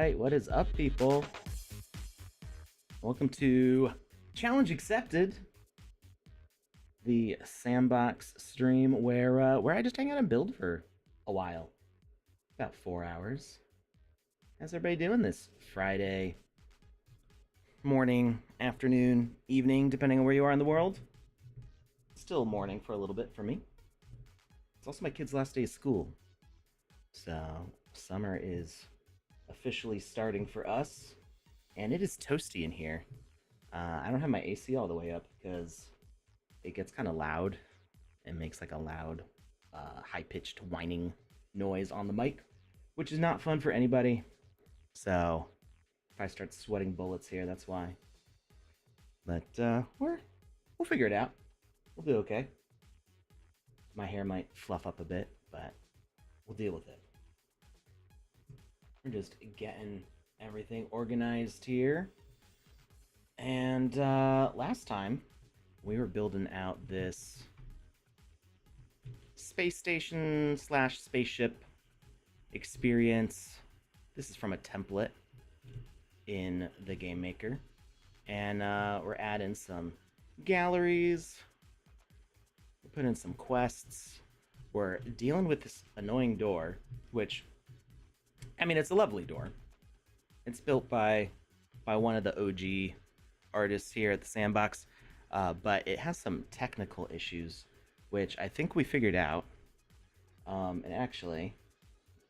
right, what is up, people? Welcome to Challenge Accepted, the Sandbox stream where I just hang out and build for a while, about 4 hours. How's everybody doing this Friday morning, afternoon, evening, depending on where you are in the world? Still morning for a little bit for me. It's also my kid's last day of school, so summer is officially starting for us, and it is toasty in here. I don't have my AC all the way up because it gets kind of loud. It makes like a loud, high-pitched whining noise on the mic, which is not fun for anybody. So if I start sweating bullets here, that's why. But we'll figure it out. We'll do okay. My hair might fluff up a bit, but we'll deal with it. We're just getting everything organized here. And last time, we were building out this space station / spaceship experience. This is from a template in the Game Maker. And we're adding some galleries. We're putting in some quests. We're dealing with this annoying door, which, I mean, it's a lovely door. It's built by one of the OG artists here at the Sandbox, but it has some technical issues, which I think we figured out. And actually,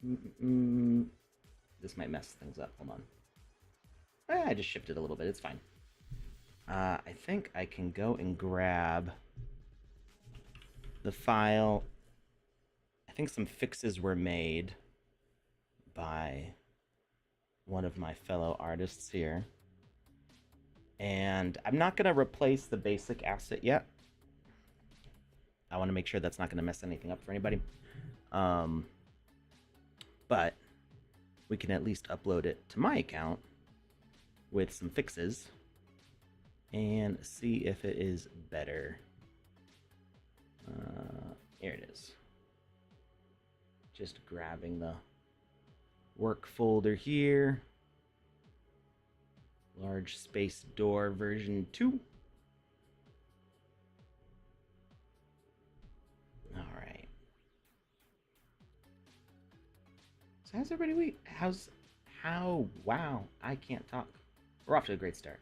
this might mess things up. Hold on. I just shifted a little bit. It's fine. I think I can go and grab the file. I think some fixes were made by one of my fellow artists here. And I'm not going to replace the basic asset yet. I want to make sure that's not going to mess anything up for anybody. But we can at least upload it to my account with some fixes and see if it is better. Here it is. Just grabbing the work folder here. Large space door version 2. All right. So how's everybody week? Wow, I can't talk. We're off to a great start.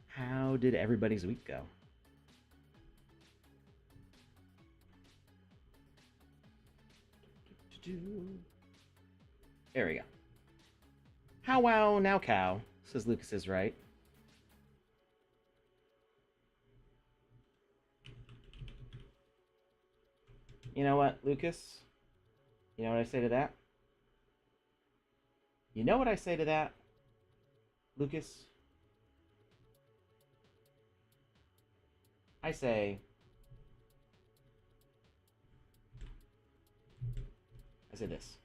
How did everybody's week go? There we go. How wow, now cow, says Lucas is right. You know what, Lucas? You know what I say to that? You know what I say to that, Lucas? I say this.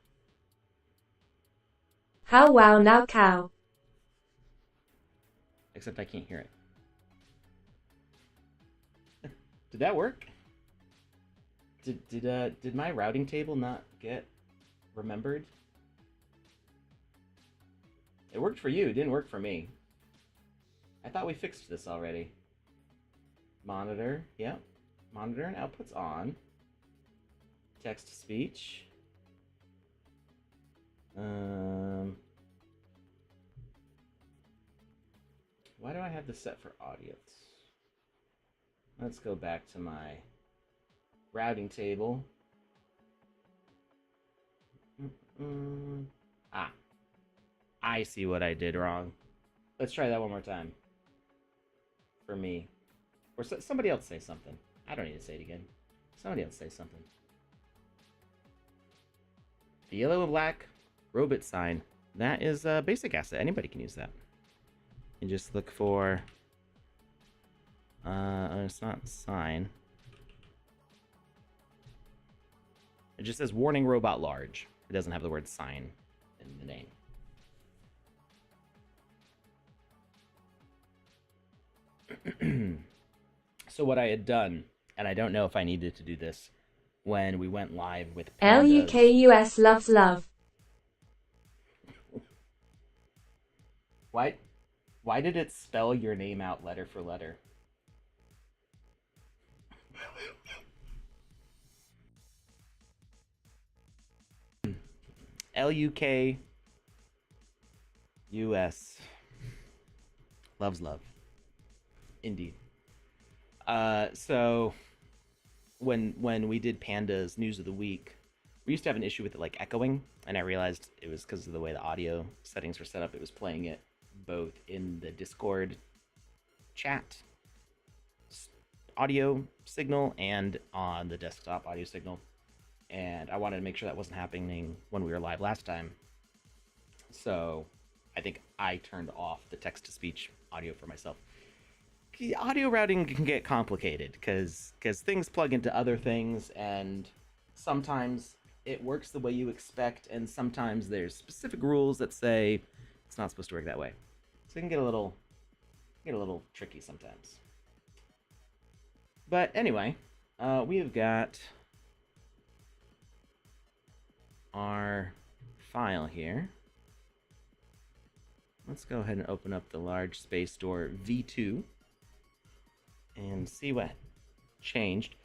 How wow now cow. Except I can't hear it. Did that work? Did my routing table not get remembered? It worked for you, it didn't work for me. I thought we fixed this already. Monitor, yep. Monitor and output's on. Text to speech. Why do I have this set for audience? Let's go back to my routing table. I see what I did wrong. Let's try that one more time. For me. Or somebody else say something. I don't need to say it again. Somebody else say something. The yellow and black robot sign. That is a basic asset. Anybody can use that. You just look for... it's not sign. It just says warning robot large. It doesn't have the word sign in the name. So what I had done, and I don't know if I needed to do this when we went live with Pandas. LUKUS loves love. Why? Why did it spell your name out letter for letter? LUKUS. Loves love. Indeed. So when we did Panda's News of the Week, we used to have an issue with it like echoing, and I realized it was because of the way the audio settings were set up. It was playing it both in the Discord chat audio signal and on the desktop audio signal. And I wanted to make sure that wasn't happening when we were live last time. So I think I turned off the text-to-speech audio for myself. Audio routing can get complicated because things plug into other things, and sometimes it works the way you expect, and sometimes there's specific rules that say it's not supposed to work that way. So it can get a little tricky sometimes. But anyway, we've got our file here. Let's go ahead and open up the large space door V2 and see what changed.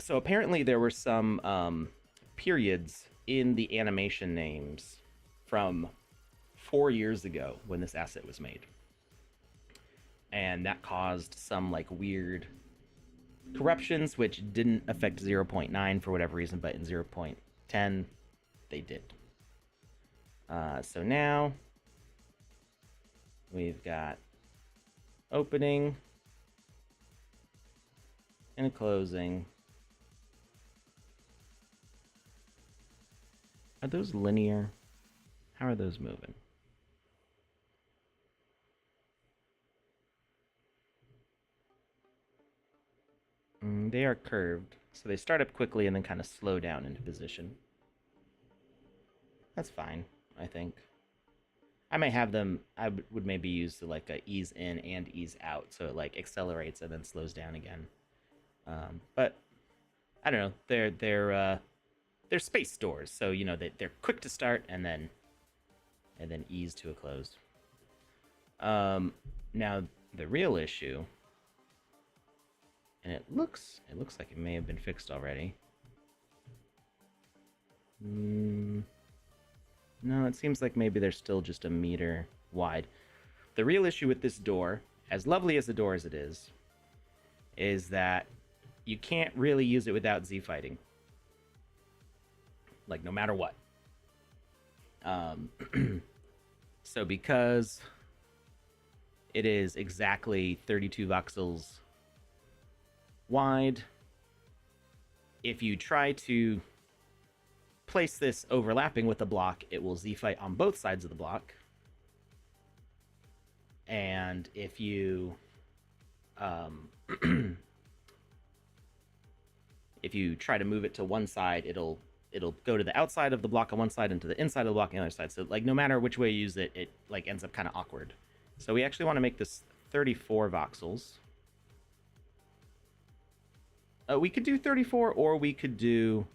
So apparently there were some periods in the animation names from 4 years ago when this asset was made. And that caused some like weird corruptions, which didn't affect 0.9 for whatever reason, but in 0.10 they did. So now we've got opening and closing. Are those linear? How are those moving? They are curved, so they start up quickly and then kind of slow down into position. That's fine, I think. I may have them, I would maybe use like a ease in and ease out, so it like accelerates and then slows down again. But I don't know, they're space doors, so you know they're quick to start and then ease to a close. Now the real issue, and it looks like it may have been fixed already. No, it seems like maybe they're still just a meter wide. The real issue with this door, as lovely as the door as it is that you can't really use it without Z fighting. Like, no matter what. So because it is exactly 32 voxels wide, if you try to place this overlapping with the block, it will Z-fight on both sides of the block. And if you if you try to move it to one side, it'll go to the outside of the block on one side and to the inside of the block on the other side. So like no matter which way you use it, it like ends up kind of awkward. So we actually want to make this 34 voxels. We could do 34, or we could do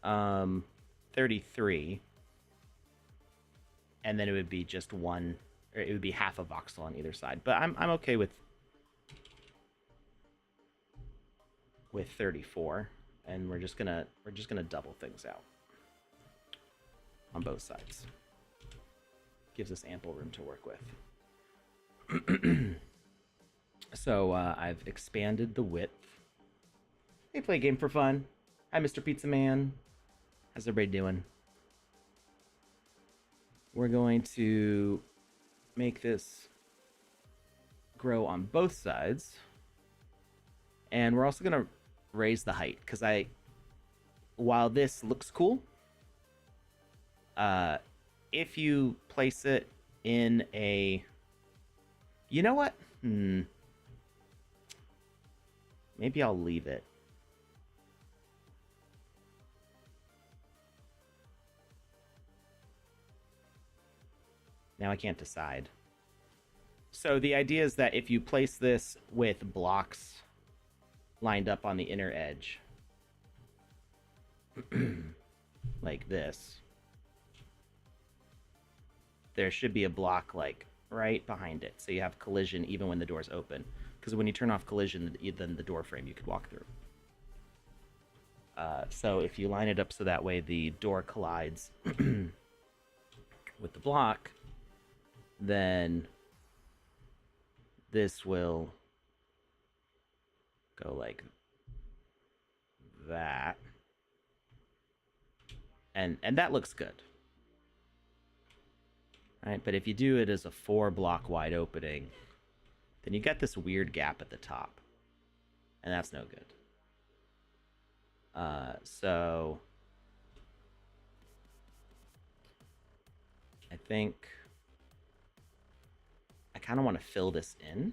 33, and then it would be just one, or it would be half a voxel on either side. But I'm okay with 34, and we're just gonna double things out on both sides. Gives us ample room to work with. So I've expanded the width. Hey, play a game for fun. Hi, Mr. Pizza Man. How's everybody doing? We're going to make this grow on both sides. And we're also going to raise the height, because while this looks cool, if you place it in a, you know what? Maybe I'll leave it. Now I can't decide. So the idea is that if you place this with blocks lined up on the inner edge, like this, there should be a block like right behind it, so you have collision even when the door's open. Because when you turn off collision, then the door frame you could walk through. So if you line it up so that way the door collides with the block, then this will go like that. And that looks good. Right? But if you do it as a 4-block wide opening, then you get this weird gap at the top. And that's no good. So I think I kind of want to fill this in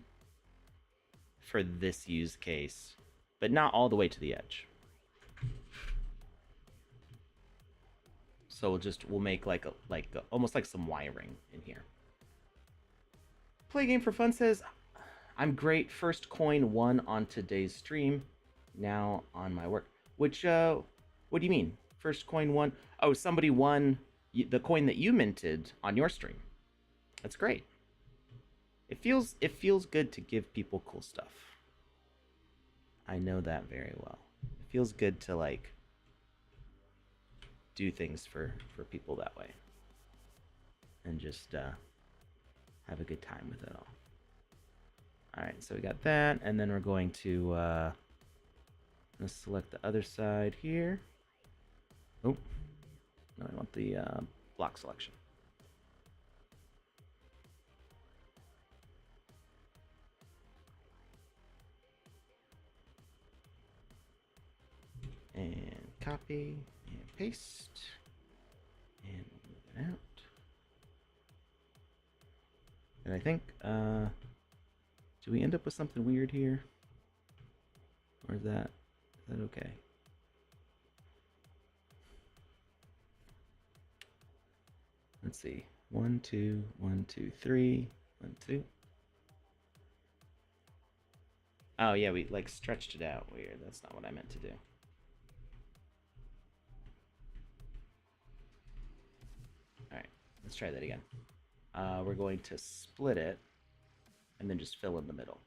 for this use case, but not all the way to the edge. So we'll make like almost like some wiring in here. Play Game for Fun says, I'm great. First coin won on today's stream. Now on my work. Which, what do you mean? First coin won? Oh, somebody won the coin that you minted on your stream. That's great. It feels good to give people cool stuff. I know that very well. It feels good to like do things for people that way. And just have a good time with it all. Alright, so we got that, and then we're going to let's select the other side here. Oh, no, I want the block selection. And copy, and paste, and move it out. And I think, do we end up with something weird here? Or is that okay? Let's see. 1, 2, 1, 2, 3, 1, 2. Oh yeah, we like stretched it out weird. That's not what I meant to do. Alright, let's try that again. We're going to split it and then just fill in the middle.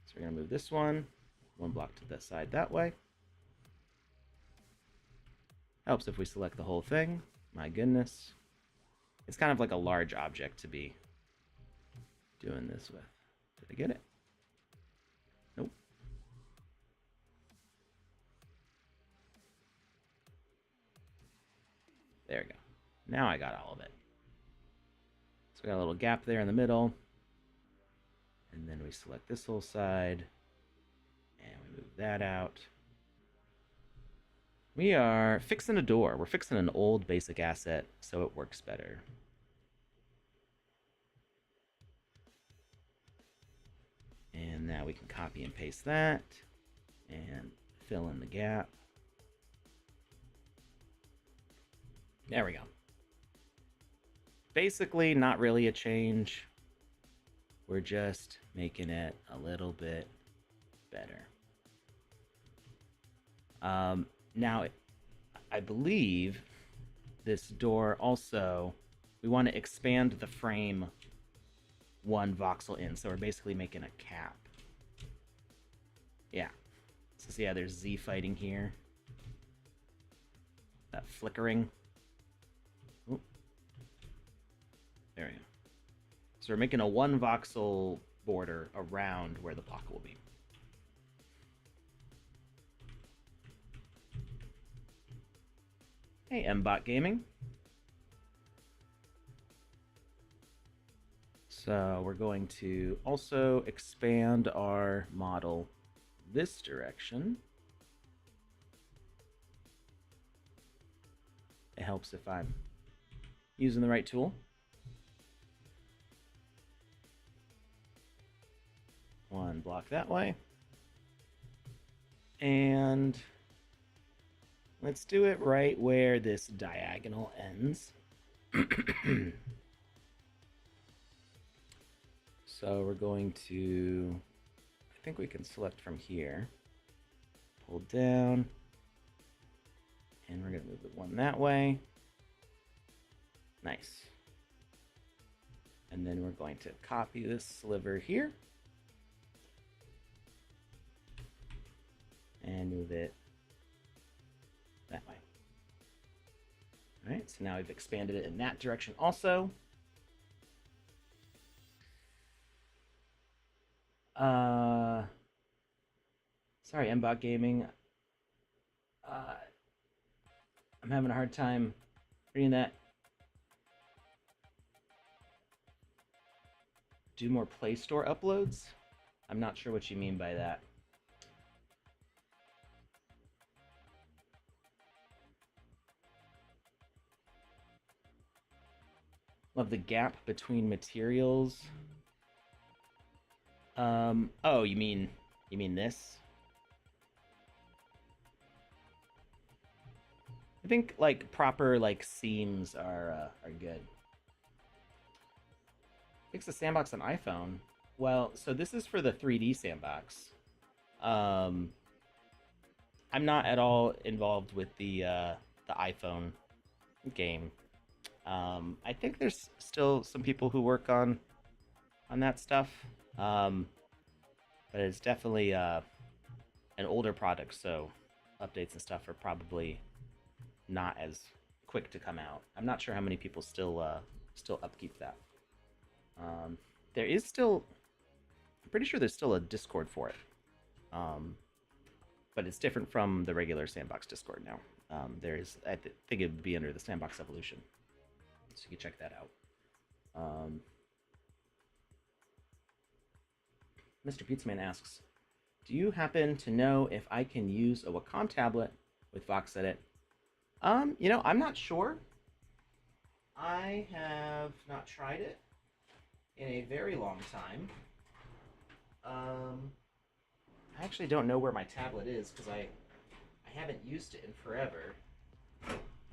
So we're going to move this one block to the side that way. Helps if we select the whole thing. My goodness. It's kind of like a large object to be doing this with. Did I get it? Nope. There we go. Now I got all of it. So we got a little gap there in the middle. And then we select this whole side. And we move that out. We are fixing a door. We're fixing an old basic asset so it works better. And now we can copy and paste that and fill in the gap. There we go. Basically, not really a change. We're just making it a little bit better. Now, I believe this door also, we want to expand the frame 1 voxel in. So we're basically making a cap. Yeah. So see how there's Z fighting here? That flickering. Oop. There we go. So we're making a 1 voxel border around where the block will be. Hey, MBot Gaming. So we're going to also expand our model this direction. It helps if I'm using the right tool. One block that way. And let's do it right where this diagonal ends. So we're going to, I think we can select from here, pull down, and we're going to move the one that way. Nice. And then we're going to copy this sliver here and move it that way. All right, so now we've expanded it in that direction also. Sorry, Mbot Gaming. I'm having a hard time reading that. Do more Play Store uploads? I'm not sure what you mean by that. Love the gap between materials. Oh, you mean this? I think like proper like seams are good. Fix the sandbox on iPhone. Well, so this is for the 3D sandbox. I'm not at all involved with the iPhone game. I think there's still some people who work on that stuff, but it's definitely an older product, so updates and stuff are probably not as quick to come out. I'm not sure how many people still upkeep that. There is still, I'm pretty sure there's still a Discord for it, but it's different from the regular Sandbox Discord now. I think it would be under the Sandbox Evolution, so you can check that out. Mr. Pizzaman asks, do you happen to know if I can use a Wacom tablet with VoxEdit? I'm not sure. I have not tried it in a very long time. I actually don't know where my tablet is because I haven't used it in forever.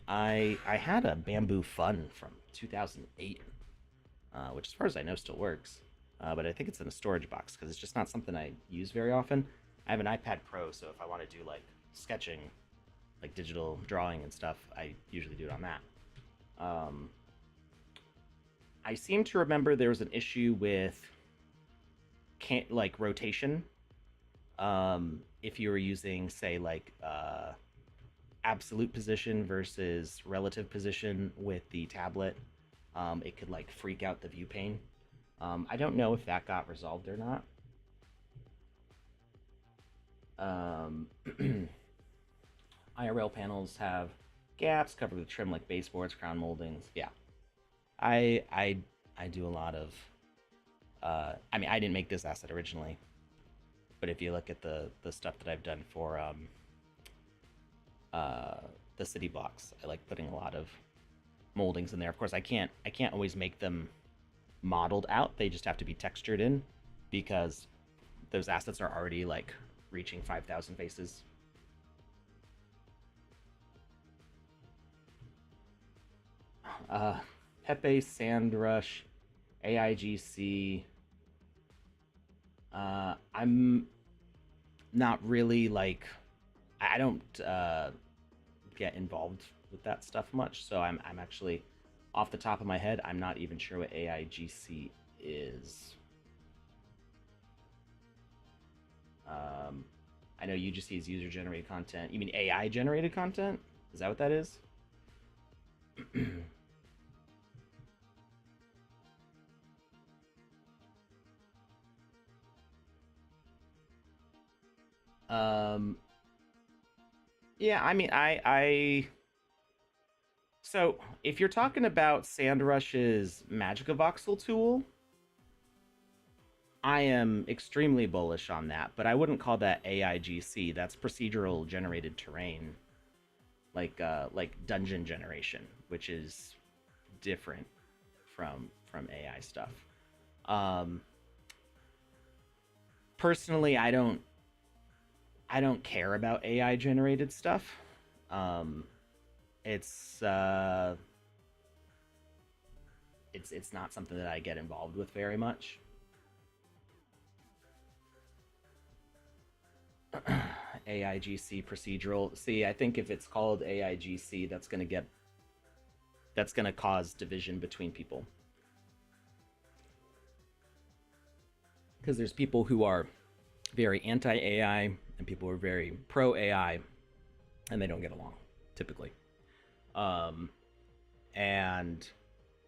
I had a Bamboo Fun from 2008, which as far as I know still works. But I think it's in a storage box because it's just not something I use very often. I have an iPad Pro, so if I want to do like sketching, like digital drawing and stuff, I usually do it on that. I seem to remember there was an issue with rotation. If you were using, say, like absolute position versus relative position with the tablet, it could like freak out the view pane. I don't know if that got resolved or not. IRL panels have gaps covered with trim like baseboards, crown moldings. Yeah, I do a lot of. I mean, I didn't make this asset originally, but if you look at the stuff that I've done for the city blocks, I like putting a lot of moldings in there. Of course, I can't always make them modeled out. They just have to be textured in because those assets are already like reaching 5,000 faces. Pepe, Sandrush, AIGC. I'm not really like, I don't get involved with that stuff much, so I'm actually, off the top of my head, I'm not even sure what AIGC is. I know UGC is user generated content. You mean AI generated content? Is that what that is? Yeah, I mean, so if you're talking about Sandrush's Magicavoxel tool, I am extremely bullish on that, but I wouldn't call that AIGC. That's procedural generated terrain, like dungeon generation, which is different from AI stuff. Personally, I don't care about AI generated stuff. It's not something that I get involved with very much. AIGC procedural. See, I think if it's called AIGC, that's gonna cause division between people. because there's people who are very anti AI and people who are very pro AI, and they don't get along typically. Um, and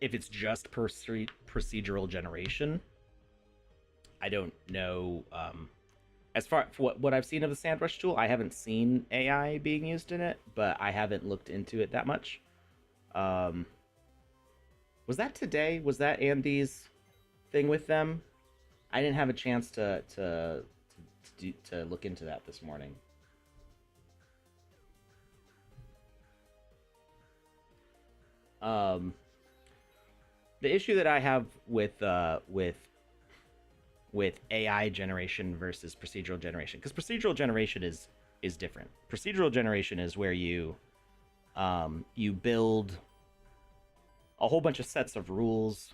if it's just procedural generation, I don't know. As far for what I've seen of the SandRush tool, I haven't seen AI being used in it, but I haven't looked into it that much. Um, was that today? Was that Andy's thing with them? I didn't have a chance to look into that this morning. Um, the issue that I have with AI generation versus procedural generation, because procedural generation is different. Procedural generation is where you build a whole bunch of sets of rules,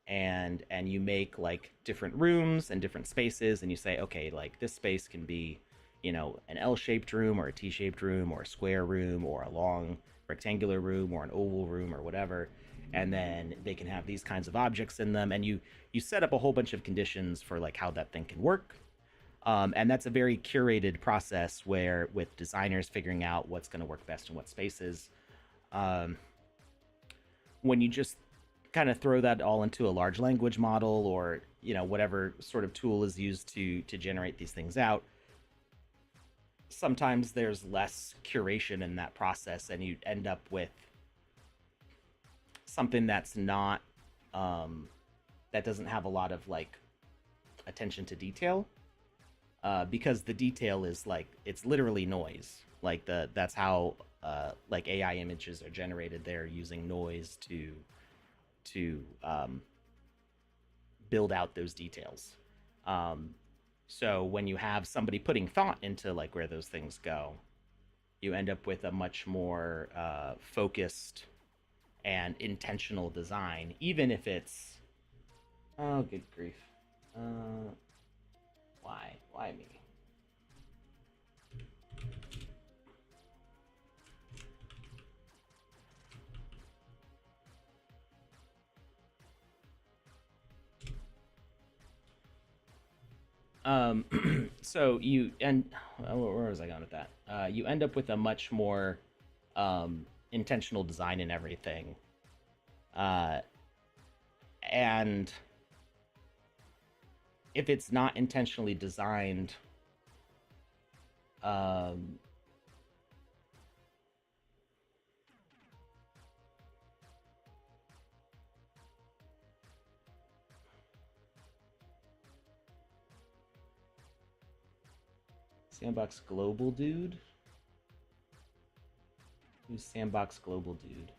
and you make like different rooms and different spaces, and you say, okay, like this space can be, an L-shaped room or a T-shaped room or a square room or a long rectangular room or an oval room or whatever, and then they can have these kinds of objects in them, and you set up a whole bunch of conditions for like how that thing can work. And that's a very curated process where with designers figuring out what's going to work best in what spaces. um, when you just kind of throw that all into a large language model, or whatever sort of tool is used to generate these things out, sometimes there's less curation in that process, and you end up with something that's not that doesn't have a lot of like attention to detail, because the detail is like it's literally noise. Like that's how like AI images are generated. They're using noise to build out those details. Um, so when you have somebody putting thought into like where those things go, you end up with a much more focused and intentional design, even if it's, oh good grief, why me? So you and where was I going with that? You end up with a much more intentional design in everything, uh, and if it's not intentionally designed, um, Sandbox Global Dude. Who's Sandbox Global Dude?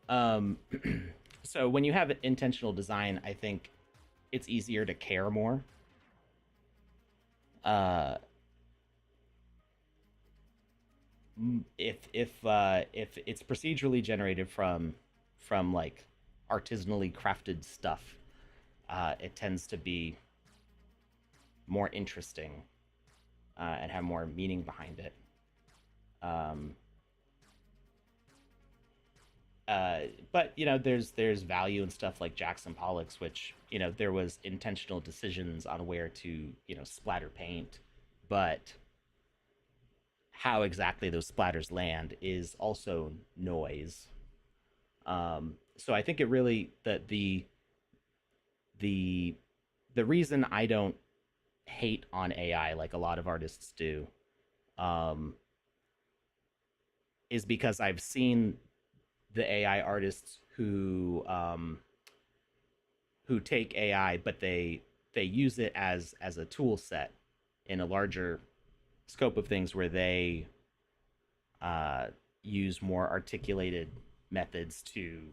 Um, so when you have intentional design, I think it's easier to care more. Uh, if it's procedurally generated from like artisanally crafted stuff, it tends to be more interesting, and have more meaning behind it. Um, but there's value in stuff like Jackson Pollock's, which there was intentional decisions on where to splatter paint, but how exactly those splatters land is also noise. So I think it really that the the reason I don't hate on AI like a lot of artists do, um, is because I've seen the AI artists who take AI, but they use it as a tool set in a larger scope of things, where they uh, use more articulated methods to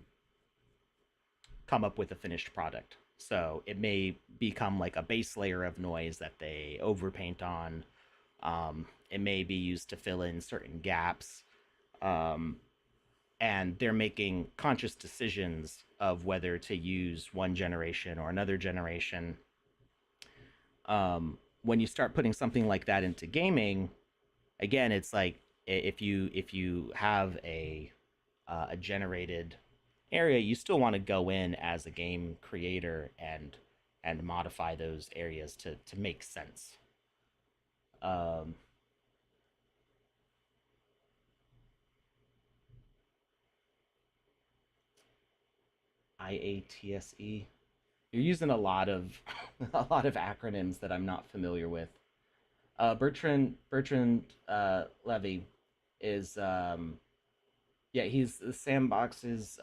come up with a finished product. So it may become like a base layer of noise that they overpaint on. It may be used to fill in certain gaps. Um, and they're making conscious decisions of whether to use one generation or another generation. When you start putting something like that into gaming, again, it's like if you have a generated area, you still want to go in as a game creator and modify those areas to make sense. Um, IATSE. You're using a lot of a lot of acronyms that I'm not familiar with. Bertrand Levy is yeah, he's the Sandbox's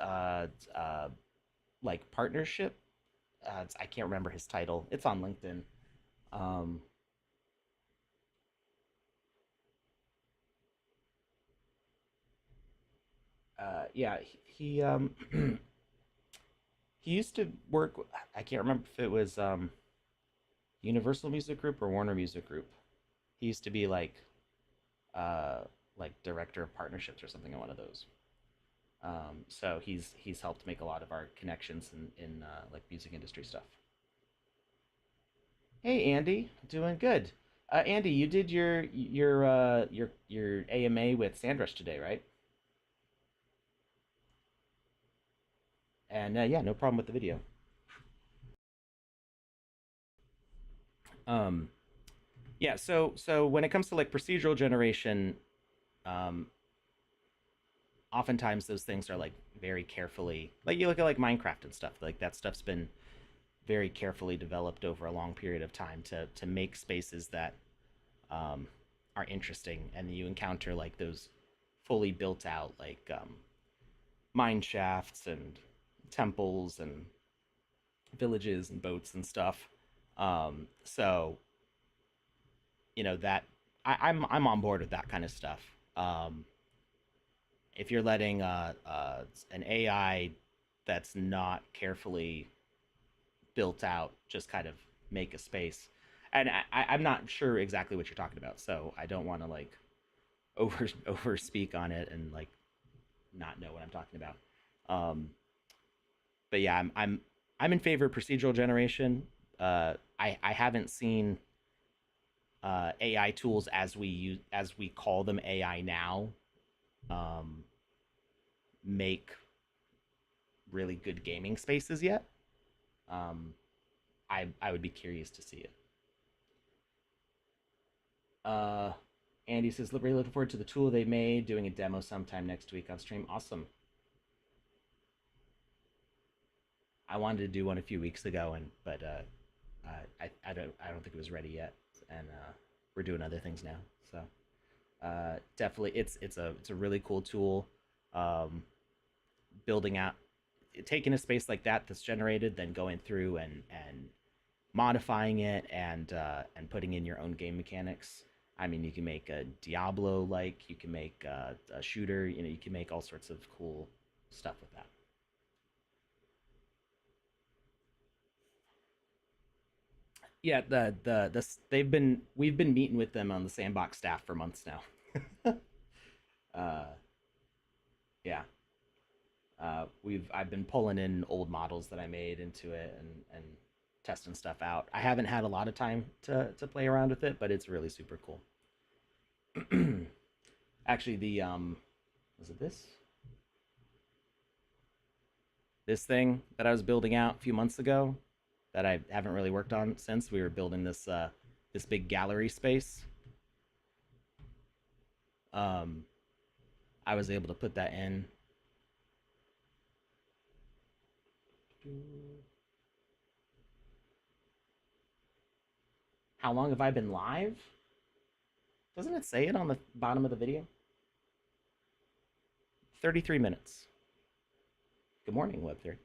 like partnership. I can't remember his title. It's on LinkedIn. Um, yeah, he used to work. I can't remember if it was Universal Music Group or Warner Music Group. He used to be uh, like director of partnerships or something on one of those. So he's helped make a lot of our connections in like music industry stuff. Hey Andy, doing good. Andy, you did your AMA with Sandrush today, right? And yeah, no problem with the video. Um, yeah, so when it comes to like procedural generation, um, oftentimes those things are like very carefully, like you look at like Minecraft and stuff, like that stuff's been very carefully developed over a long period of time to make spaces that um, are interesting, and you encounter like those fully built out like mine shafts and temples and villages and boats and stuff. So that I'm on board with that kind of stuff. If you're letting an AI that's not carefully built out just kind of make a space, and I'm not sure exactly what you're talking about, so I don't want to like over speak on it and like not know what I'm talking about. Um, but yeah, I'm in favor of procedural generation. I haven't seen AI tools as we call them AI now um, make really good gaming spaces yet. Um, I would be curious to see it. Uh, Andy says, really looking forward to the tool they made, doing a demo sometime next week on stream. Awesome. I wanted to do one a few weeks ago, I don't think it was ready yet, and we're doing other things now. So definitely, it's a really cool tool. Um, Building out, taking a space like that that's generated, then going through and modifying it and putting in your own game mechanics. I mean, you can make a Diablo like, you can make a shooter. You can make all sorts of cool stuff with that. Yeah, we've been meeting with them on the Sandbox staff for months now. uh, yeah, I've been pulling in old models that I made into it and testing stuff out. I haven't had a lot of time to play around with it, but it's really super cool. Actually, the was it this thing that I was building out a few months ago that I haven't really worked on since? We were building this big gallery space. Um, I was able to put that in. How long have I been live? Doesn't it say it on the bottom of the video? 33 minutes. Good morning, Web3.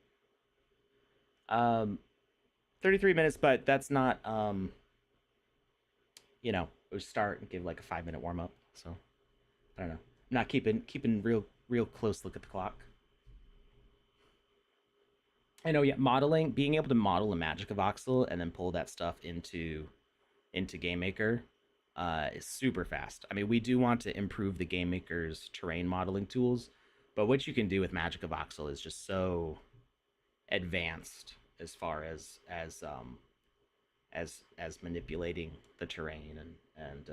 33 minutes, but that's not we start and give like a 5 minute warm up. So I don't know. I'm not keeping real close look at the clock. I know, yeah, modeling, being able to model a magic of voxel and then pull that stuff into Game Maker is super fast. I mean, we do want to improve the Game Maker's terrain modeling tools, but what you can do with Magic of Voxel is just so advanced as far as manipulating the terrain and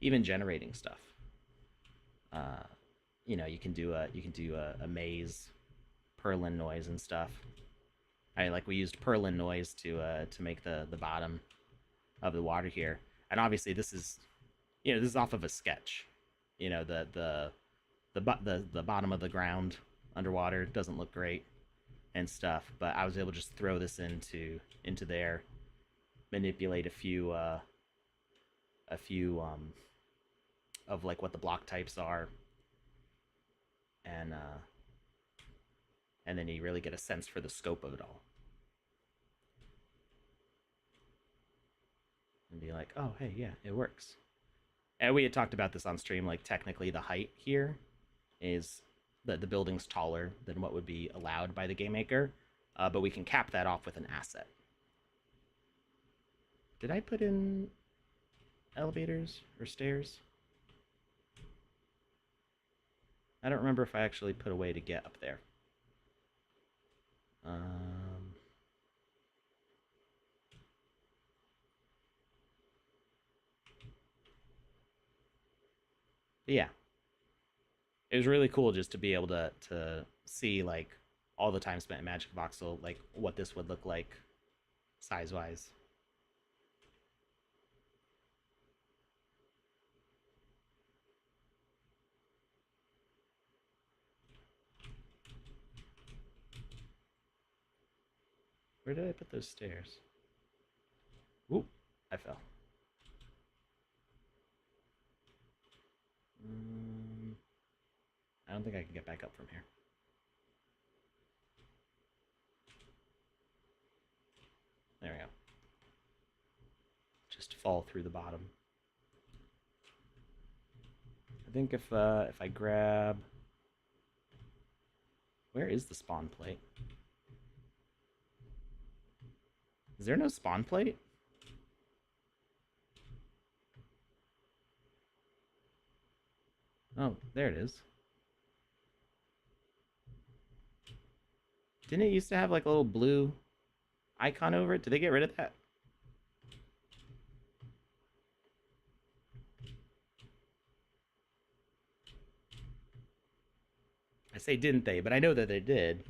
even generating stuff. Uh, you can do a maze purlin noise and stuff. We used purlin noise to make the bottom of the water here, and obviously this is this is off of a sketch. The bottom of the ground underwater doesn't look great and stuff, but I was able to just throw this into there, manipulate a few of like what the block types are, and then you really get a sense for the scope of it all. And be like, oh, hey, yeah, it works. And we had talked about this on stream. Like, technically, the height here is the building's taller than what would be allowed by the game maker, but we can cap that off with an asset. Did I put in elevators or stairs? I don't remember if I actually put a way to get up there. Yeah, it was really cool just to be able to see like all the time spent in Magic Voxel, like what this would look like size wise. Where did I put those stairs? Oop, I fell. I don't think I can get back up from here. There we go. Just fall through the bottom. I think if I grab, where is the spawn plate? Is there no spawn plate? Oh, there it is. Didn't it used to have like a little blue icon over it? Did they get rid of that? I say didn't they, but I know that they did.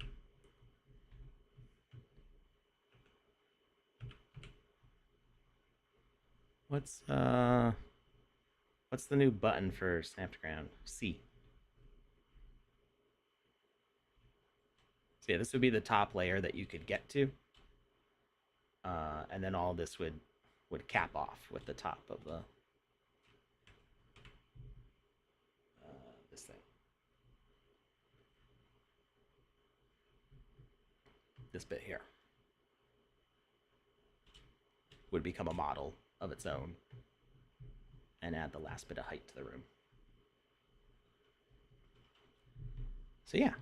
What's the new button for Snapground? C. So yeah, this would be the top layer that you could get to. And then all this would cap off with the top of the this thing. This bit here would become a model of its own and add the last bit of height to the room. So yeah,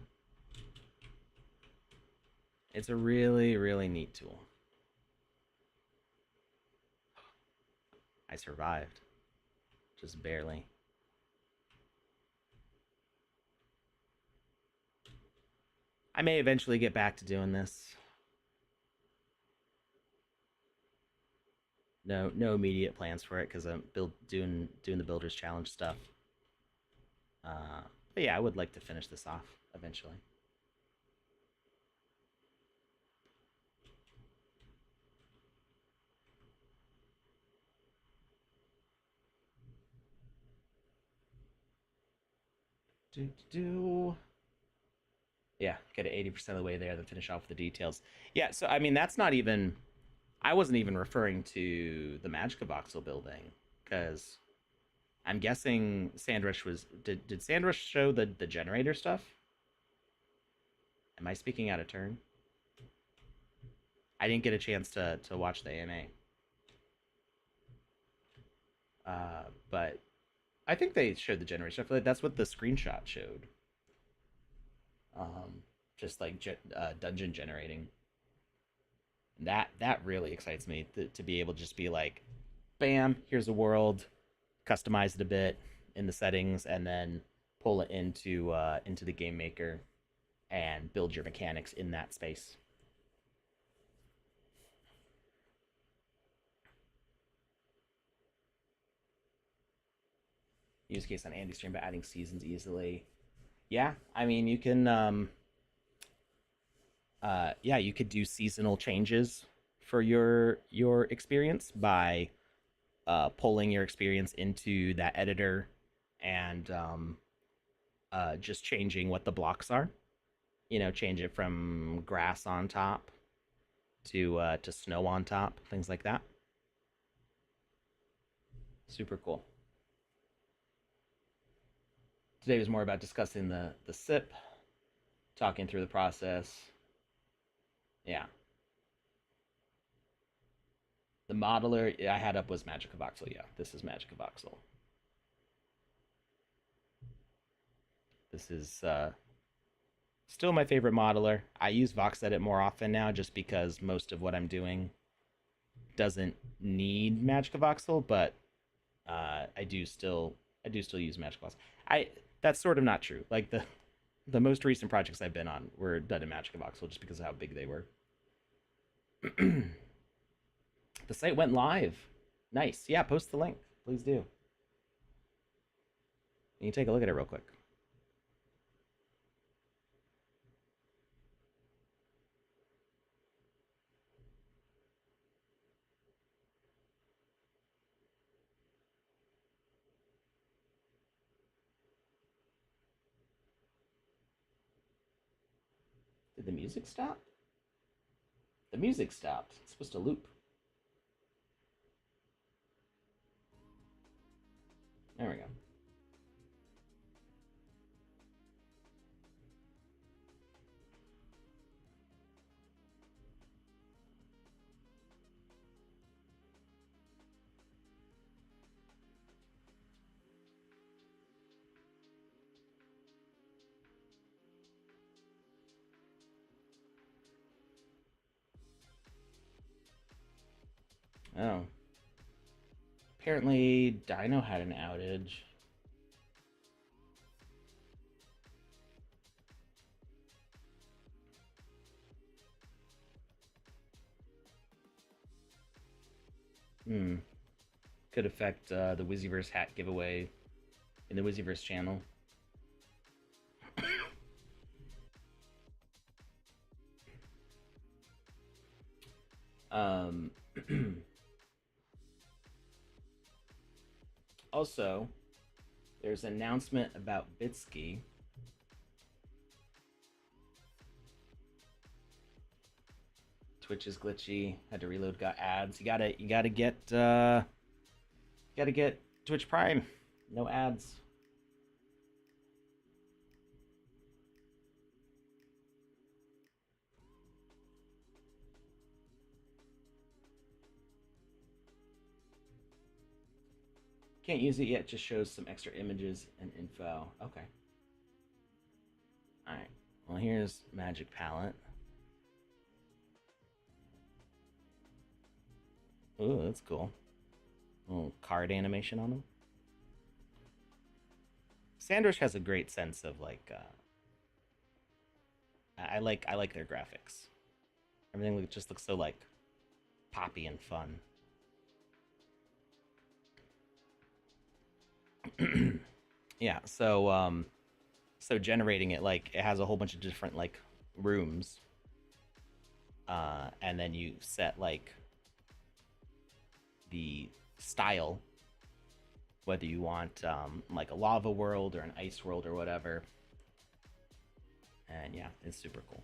it's a really, really neat tool. I survived. Just barely. I may eventually get back to doing this. No immediate plans for it because I'm doing the Builders Challenge stuff. But yeah, I would like to finish this off eventually. Yeah, get it 80% of the way there, then finish off with the details. Yeah, so I mean that's not even. I wasn't even referring to the Magicka voxel building because I'm guessing Sandrush was. Did Sandrush show the generator stuff? Am I speaking out of turn? I didn't get a chance to watch the AMA. But I think they showed the generator stuff. Like that's what the screenshot showed. Just like dungeon generating. That really excites me to be able to just be like, bam, here's a world, customize it a bit in the settings, and then pull it into the game maker and build your mechanics in that space. Use case on Andy's stream by adding seasons easily. Yeah, I mean you can yeah, you could do seasonal changes for your experience by pulling your experience into that editor and just changing what the blocks are. You know, change it from grass on top to snow on top, things like that. Super cool. Today was more about discussing the SIP, talking through the process. Yeah, the modeler I had up was Magic of Voxel. Yeah, this is Magic of Voxel. This is still my favorite modeler. I use VoxEdit more often now just because most of what I'm doing doesn't need Magic of Voxel, but I do still use Magic of Voxel. I That's sort of not true. Like the most recent projects I've been on were done in Magic of Voxel just because of how big they were. The site went live. Nice. Yeah, post the link. Please do. You can take a look at it real quick. Did the music stop? The music stopped. It's supposed to loop. There we go. Oh. Apparently Dino had an outage. Hmm. Could affect the Wizzyverse hat giveaway in the Wizzyverse channel. Um, Also, there's an announcement about Bitsky. Twitch is glitchy. Had to reload. Got ads. You gotta get Twitch Prime. No ads. Can't use it yet. Just shows some extra images and info. Okay. All right. Well, here's Magic Palette. Ooh, that's cool. A little card animation on them. Sandwich has a great sense of like. I like their graphics. Everything just looks so like poppy and fun. Yeah. So generating it, like, it has a whole bunch of different like rooms, and then you set like the style, whether you want like a lava world or an ice world or whatever. And yeah, it's super cool.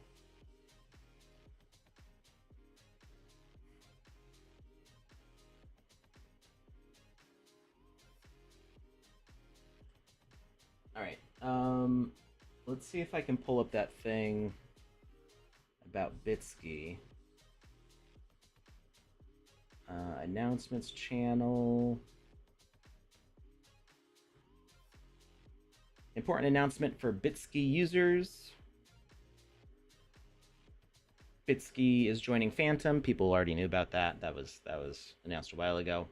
All right. Let's see if I can pull up that thing about Bitsky. Announcements channel. Important announcement for Bitsky users. Bitsky is joining Phantom. People already knew about that. That was announced a while ago.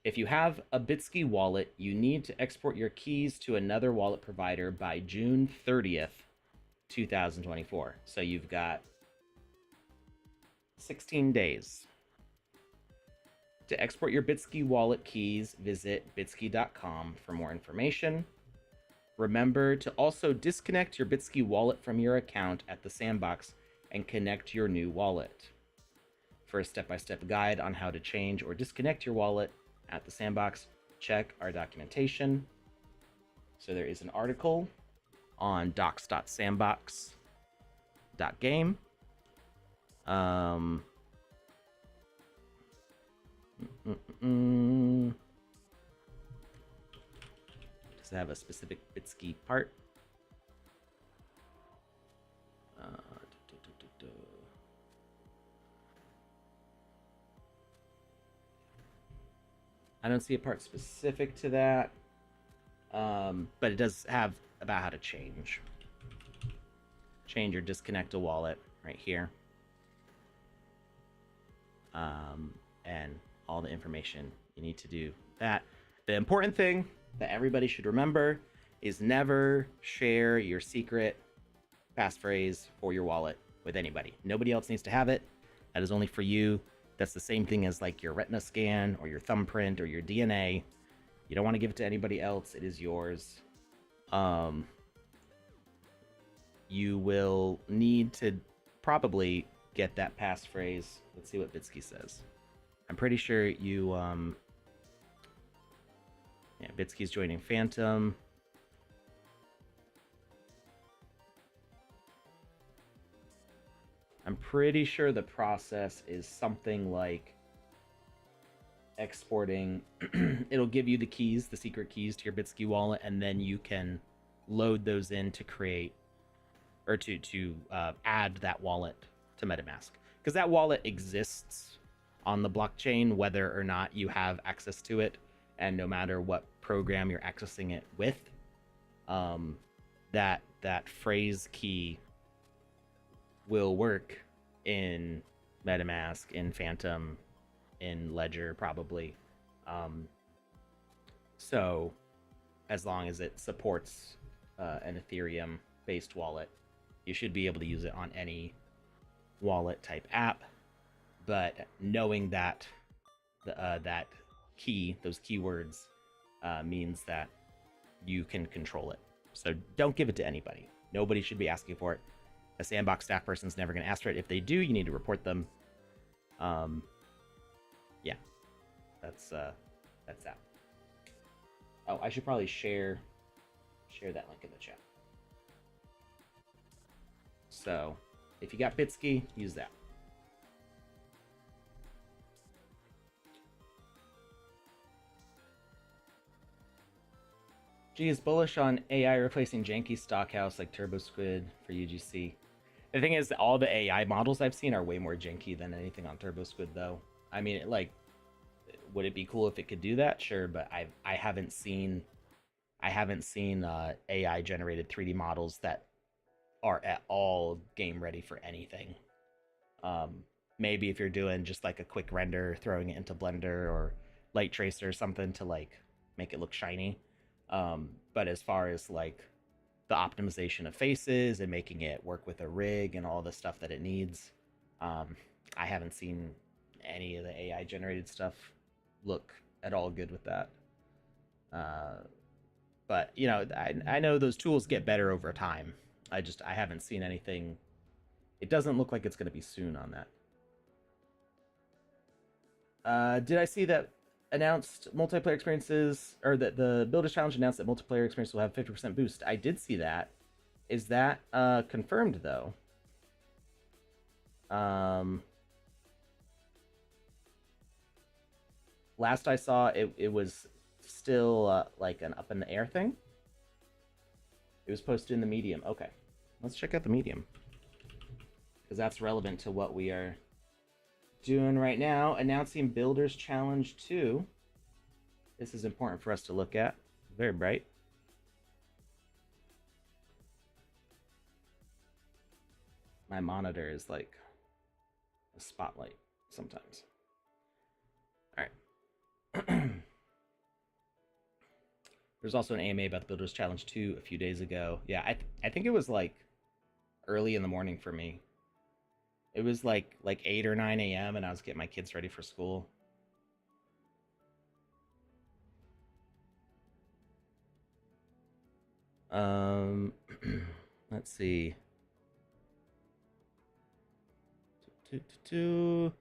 If you have a Bitsky wallet, you need to export your keys to another wallet provider by June 30th, 2024. So you've got 16 days. To export your Bitsky wallet keys, visit bitsky.com for more information. Remember to also disconnect your Bitsky wallet from your account at the Sandbox and connect your new wallet. For a step-by-step guide on how to change or disconnect your wallet at the Sandbox, check our documentation. So there is an article on docs.sandbox.game. Does it have a specific Bitsky part? I don't see a part specific to that, but it does have about how to change or disconnect a wallet right here, and all the information you need to do that. The important thing that everybody should remember is never share your secret passphrase for your wallet with anybody. Nobody else needs to have it. That is only for you. That's the same thing as like your retina scan or your thumbprint or your DNA. You don't want to give it to anybody else. It is yours. You will need to probably get that passphrase. Let's see what Bitsky says. I'm pretty sure you, yeah, Bitsky's joining Phantom. I'm pretty sure the process is something like exporting. It'll give you the keys, the secret keys to your Bitsky wallet, and then you can load those in to create or to add that wallet to MetaMask, because that wallet exists on the blockchain whether or not you have access to it, and no matter what program you're accessing it with, that phrase key will work in MetaMask, in Phantom, in Ledger, probably. So as long as it supports an Ethereum based wallet, you should be able to use it on any wallet type app. But knowing that that key, those keywords, means that you can control it. So don't give it to anybody. Nobody should be asking for it. A Sandbox staff person's never going to ask for it. If they do, you need to report them. Yeah, that's that. Oh, I should probably share that link in the chat. So if you got Bitsky, use that. G is bullish on AI replacing janky stockhouse like Turbo Squid for UGC. The thing is, all the AI models I've seen are way more janky than anything on Turbo Squid, though. I mean, like, would it be cool if it could do that? Sure, but I haven't seen AI generated 3D models that are at all game ready for anything. Maybe if you're doing just like a quick render, throwing it into Blender or Light Tracer or something to like make it look shiny. But as far as like the optimization of faces and making it work with a rig and all the stuff that it needs, I haven't seen any of the AI generated stuff look at all good with that. But you know, I know those tools get better over time. I haven't seen anything. It doesn't look like it's going to be soon on that. Did I see that announced multiplayer experiences, or that the Builders Challenge announced that multiplayer experience will have 50% boost? I did see that. Is that confirmed though? Last I saw, it was still like an up in the air thing. It was posted in the Medium. Okay, let's check out the Medium, because that's relevant to what we are doing right now. Announcing Builders Challenge 2. This is important for us to look at. Very bright. My monitor is like a spotlight sometimes. All right. There's also an AMA about the Builders Challenge 2 a few days ago. Yeah, I think it was like early in the morning for me. It was like 8 or 9 a.m. and I was getting my kids ready for school. Let's see. So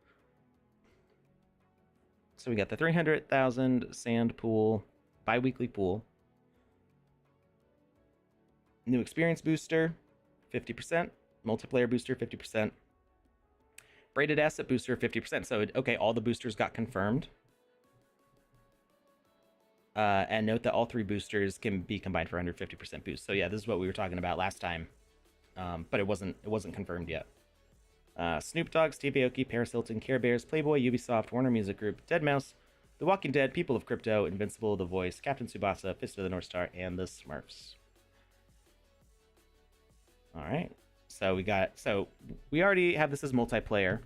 we got the 300,000 sand pool, bi-weekly pool. New experience booster, 50%. Multiplayer booster, 50%. Braided asset booster, 50%. So, okay, all the boosters got confirmed. And note that all 3 boosters can be combined for 150% boost. So yeah, this is what we were talking about last time. But it wasn't confirmed yet. Snoop Dogg, Steve Aoki, Paris Hilton, Care Bears, Playboy, Ubisoft, Warner Music Group, Deadmau5, The Walking Dead, People of Crypto, Invincible, The Voice, Captain Tsubasa, Fist of the North Star, and the Smurfs. All right. So we already have this as multiplayer.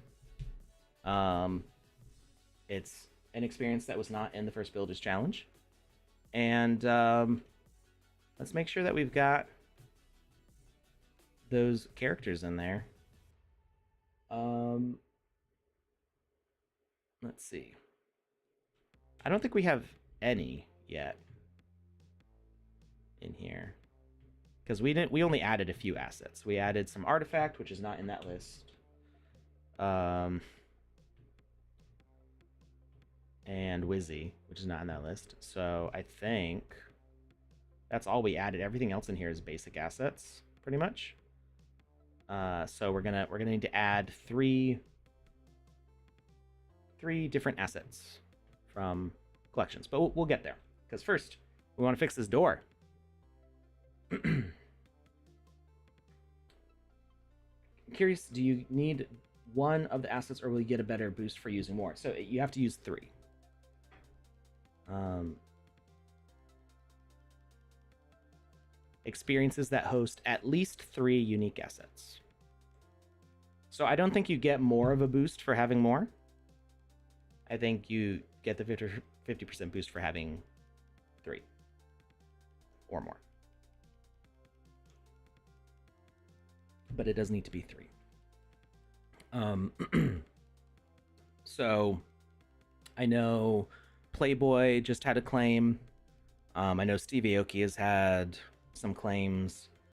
It's an experience that was not in the first Builders Challenge. And let's make sure that we've got those characters in there. Let's see. I don't think we have any yet in here because we only added a few assets. We added some artifact, which is not in that list. And Wizzy, which is not in that list. So I think that's all we added. Everything else in here is basic assets, pretty much. So we're gonna need to add three different assets from collections, but we'll get there. Because first, we want to fix this door. Curious, do you need one of the assets, or will you get a better boost for using more? So you have to use 3. Experiences that host at least 3 unique assets. So I don't think you get more of a boost for having more. I think you get the 50% boost for having 3 or more. But it does need to be 3. So I know Playboy just had a claim. I know Steve Aoki has had some claims.